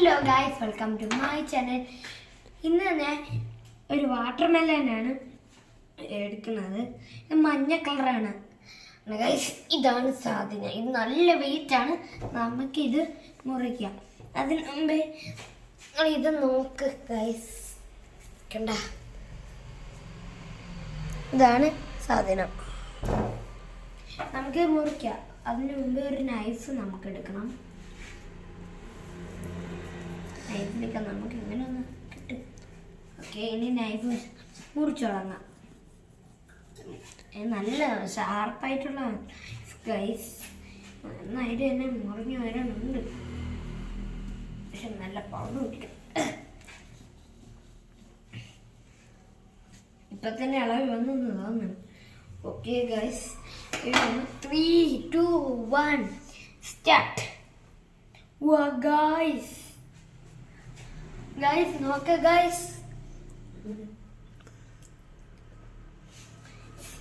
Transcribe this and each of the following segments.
Hello guys, welcome to my channel. ഇന്ന് ഞാൻ ഒരു വാട്ടർമെലനാണ് എടുക്കുന്നത്. മഞ്ഞ കളറാണ് ഗായ്സ്. ഇതാണ് സാധനം. ഇത് നല്ല വെയിറ്റാണ്. നമുക്കിത് മുറിക്കാം. അതിന് മുമ്പേ ഇത് നോക്ക് ഗായ്സ്, കണ്ട, ഇതാണ് സാധനം. നമുക്ക് മുറിക്കാം. അതിന് മുമ്പ് ഒരു നൈഫ് നമുക്ക് എടുക്കണം. നൈഫിലൊക്കെ നമുക്ക് ഇങ്ങനെ ഒന്ന് കിട്ടും. ഓക്കെ, ഇനി നൈഫ് മുറിച്ചു തുടങ്ങാം. നല്ല ഷാർപ്പായിട്ടുള്ള ഗൈസ്, നന്നായിട്ട് തന്നെ മുറിഞ്ഞു വരാനുണ്ട്. പക്ഷെ നല്ല പവറും കിട്ടും. ഇപ്പൊ തന്നെ അളവ് വന്നു തോന്നുന്നു. Okay guys, 3, 2, 1 start. ഗൈസ് നോക്ക ഗൈസ്,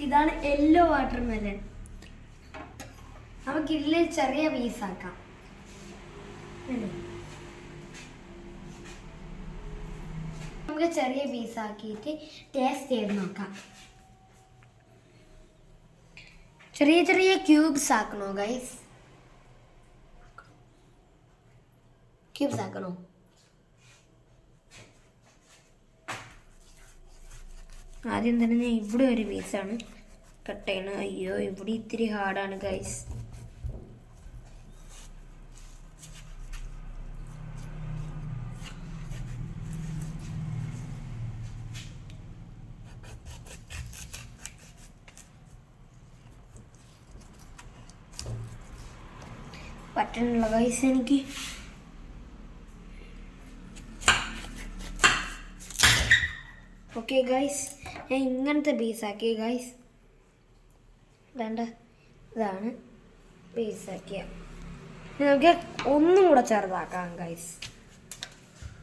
ഇതാണ് യെല്ലോ വാട്ടർമെലൻ. നമുക്ക് ഇതിൽ ചെറിയ പീസാക്കാം. നമുക്ക് ചെറിയ പീസാക്കിയിട്ട് ടേസ്റ്റ് ചെയ്ത് നോക്കാം. ചെറിയ ചെറിയ ക്യൂബ്സ് ആക്കണോ ഗൈസ്? ക്യൂബ്സ് ആക്കണോ? ആദ്യം തന്നെ ഞാൻ ഇവിടെ ഒരു പീസാണ് കട്ട് ചെയ്യണത്. അയ്യോ, ഇവിടെ ഇത്തിരി ഹാർഡാണ് ഗൈസ്. പറ്റണില്ല ഗൈസ് എനിക്ക്. ഓക്കെ ഗൈസ്, ഞാൻ ഇങ്ങനത്തെ പീസാക്കി ഗൈസ്. വേണ്ട, ഇതാണ് പീസാക്കിയ. നമുക്ക് ഒന്നും കൂടെ ചെറുതാക്കാം ഗൈസ്.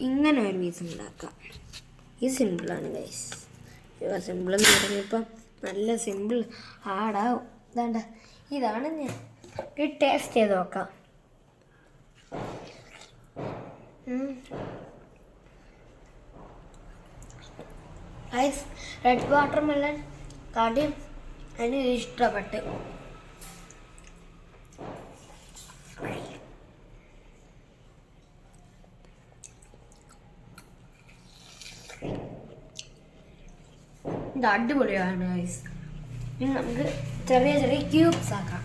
ഇങ്ങനെ ഒരു പീസ് ഉണ്ടാക്കാം. ഇത് സിമ്പിളാണ് ഗൈസ്. സിമ്പിൾ എന്ന് പറഞ്ഞപ്പം നല്ല സിമ്പിൾ ഹാർഡാവും. വേണ്ട, ഇതാണ് ഞാൻ ടേസ്റ്റ് ചെയ്ത് നോക്കാം. ഗൈസ്, റെഡ് വാട്ടർമെലൻ കാര്യം എനിക്ക് ഇഷ്ടപ്പെട്ടു. ഇത് അടിപൊളിയാണ് ഗൈസ്. ഇനി നമുക്ക് ചെറിയ ചെറിയ ക്യൂബ്സ് ആക്കാം.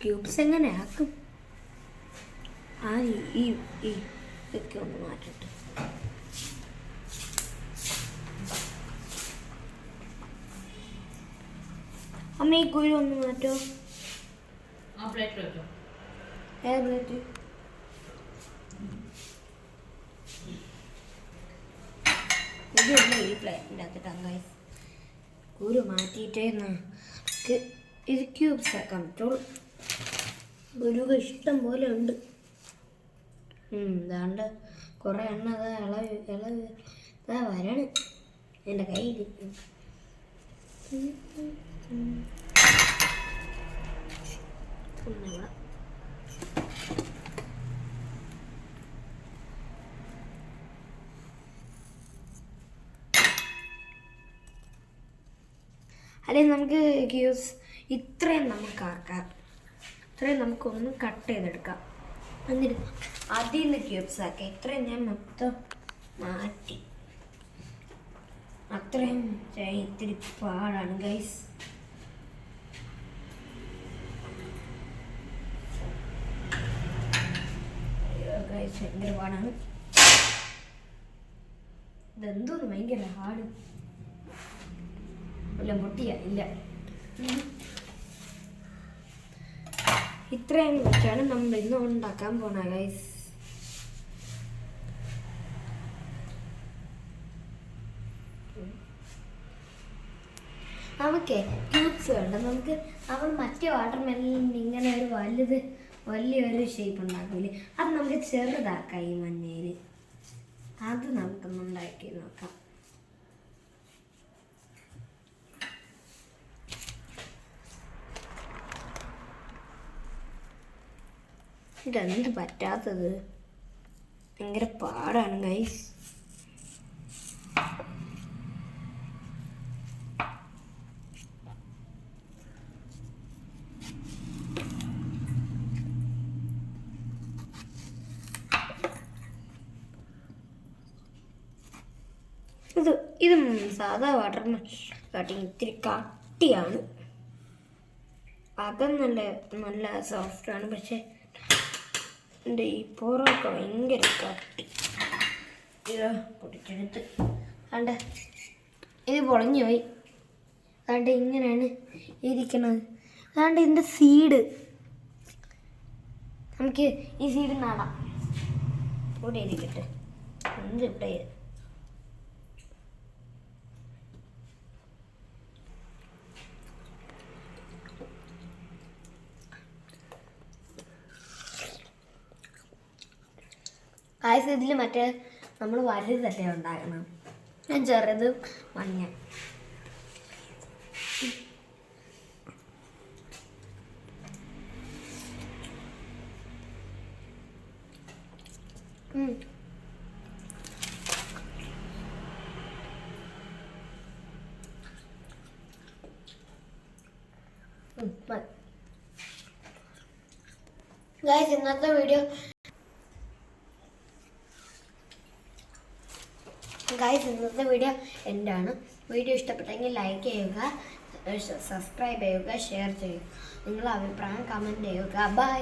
ക്യൂബ്സ് എങ്ങനെ ആക്കും? ഇതൊക്കെ ഒന്ന് മാറ്റട്ടെ. അമ്മ ഈ കുരു ഒന്ന് മാറ്റോ? ഏത് പ്ലേറ്റ്? ഇതൊന്നും ഈ പ്ലേറ്റിൻ്റെ അകത്തിട്ടാണ് ഗൈസ്. കുരു മാറ്റിയിട്ടേ നമുക്ക് ഇത് ക്യൂബ്സ് ആക്കാൻ പറ്റുള്ളൂ. ഗുരുവ് ഇഷ്ടം പോലെ ഉണ്ട്. ഇതാണ്ട് കുറേ എണ്ണ ഇതാ വരണം എൻ്റെ കയ്യിൽ. അല്ലെങ്കിൽ നമുക്ക് ക്യൂബ്സ് ഇത്രയും നമുക്ക് ആക്കാം. ഇത്രയും നമുക്കൊന്ന് കട്ട് ചെയ്തെടുക്കാം. എന്നിട്ട് അതിൽ നിന്ന് ക്യൂബ്സ് ആക്കാം. ഇത്രയും ഞാൻ മൊത്തം മാറ്റി. അത്രയും ഇത്തിരി പാടാണ് ഗൈസ്. ഗൈസ് ഭയങ്കര പാടാണ്. ഇതെന്തോന്ന് ഭയങ്കര ഹാർഡ്. എല്ലാം പൊട്ടിയ ഇല്ല. ഇത്രയും വെച്ചാണ് നമ്മൾ ഇന്ന് ഉണ്ടാക്കാൻ പോണ ഗൈസ്. നമുക്ക് ക്യൂബ്സ് വേണ്ട. നമുക്ക് നമ്മൾ മറ്റേ വാട്ടർമെലനിൽ ഇങ്ങനെ ഒരു വലിയൊരു ഷേപ്പ് ഉണ്ടാക്കൂലേ, അത് നമുക്ക് ചെറുതാക്കാം. ഈ മഞ്ഞയിൽ അത് നമുക്കൊന്ന് ഉണ്ടാക്കി നോക്കാം. ഇതെന്ത് പറ്റാത്തത്? ഭയങ്കര പാടാണ് ഗൈസ്. ഇത് സാധാ വാട്ടറിന് കാട്ടി ഇത്തിരി കട്ടിയാണ്. അകം നല്ല സോഫ്റ്റാണ്, പക്ഷെ എൻ്റെ ഈ പുറമൊക്കെ ഭയങ്കര കട്ടി. ഇത് പൊടിച്ചെടുത്ത് കണ്ട ഇത് പൊളഞ്ഞു പോയി. അതുകൊണ്ട് ഇങ്ങനെയാണ് ഇരിക്കണത്. അതുകൊണ്ട് ഇതിൻ്റെ സീഡ് നമുക്ക് ഈ സീഡ് നടാം. ഇവിടെ ഇരിക്കട്ടെ. എന്ത് ഇവിടെ കായ്സ് ഇതിൽ മറ്റേ നമ്മൾ വലുതല്ലേ ഉണ്ടാക്കണം. ഞാൻ ചെറുത് മഞ്ഞ. ഗൈസ് ഇന്നത്തെ വീഡിയോ എന്താണ്? വീഡിയോ ഇഷ്ടപ്പെട്ടെങ്കിൽ ലൈക്ക് ചെയ്യുക, സബ്സ്ക്രൈബ് ചെയ്യുക, ഷെയർ ചെയ്യുക, നിങ്ങളുടെ അഭിപ്രായം കമൻറ്റ് ചെയ്യുക. ബൈ.